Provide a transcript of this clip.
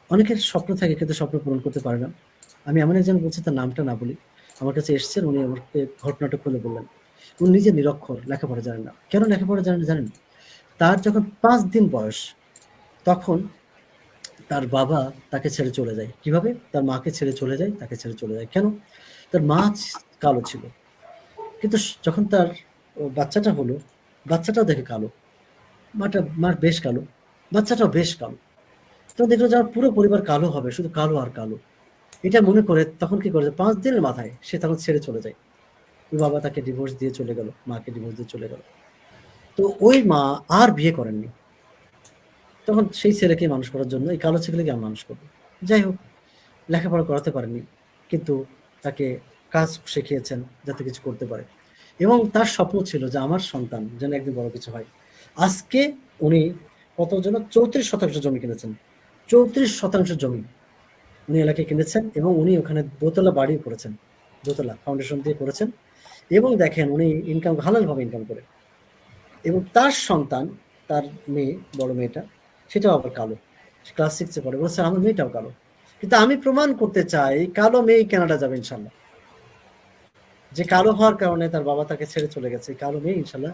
অনেকের স্বপ্ন থাকে কিন্তু স্বপ্ন পূরণ করতে পারে না। আমি এমন একজন বলছি, তার নামটা না বলি, আমার কাছে এসেছেন, উনি আমাকে ঘটনাটা খুলে বললেন। উনি নিজে নিরক্ষর, লেখাপড়া জানেন না। কেন লেখাপড়া জানেন না জানেন? তার যখন ৫ দিন বয়স, তখন তার বাবা তাকে ছেড়ে চলে যায়। কিভাবে? তার মাকে ছেড়ে চলে যায়, তাকে ছেড়ে চলে যায়। কেন? তার মা কালো ছিল। কিন্তু যখন তার বাচ্চাটা হলো, বাচ্চাটাও দেখে কালো। মার বেশ কালো, বাচ্চাটাও বেশ কালো। তো দেখলো যে আমার পুরো পরিবার কালো হবে, শুধু কালো আর কালো। এটা মনে করে তখন কি করে, ৫ দিনের মাথায় সে তখন ছেড়ে চলে যায়। ওর বাবা তাকে ডিভোর্স দিয়ে চলে গেল, মাকে ডিভোর্স দিয়ে চলে গেল। তো ওই মা আর বিয়ে করেননি। তখন সেই ছেলেকে মানুষ করার জন্য এই কালো ছেলেকে আমি মানুষ করব। যাই হোক, লেখাপড়া করাতে পারেননি। কিন্তু তাকে কাজ শিখিয়েছেন যাতে কিছু করতে পারে। এবং তার স্বপ্ন ছিল যে আমার সন্তান যেন একদিন বড় কিছু হয়। আজকে উনি কত যেন ৩৪% জমি কিনেছেন। ৩৪% জমি উনি এলাকায় কিনেছেন এবং উনি ওখানে দোতলা বাড়ি করেছেন। দোতলা ফাউন্ডেশন দিয়ে করেছেন এবং দেখেন উনি ইনকাম হালালভাবে ইনকাম করে। এবং তার সন্তান, তার মেয়ে, বড় মেয়েটা, সেটাও আবার কালো। ক্লাস 6 এ পড়ে। বলছে আমার মেয়েটাও কালো। কিন্তু আমি প্রমাণ করতে চাই কালো মেয়েই কানাডা যাবে ইনশাআল্লাহ। যে কালো হওয়ার কারণে তার বাবা তাকে ছেড়ে চলে গেছে। এই কালো মেয়ে ইনশাআল্লাহ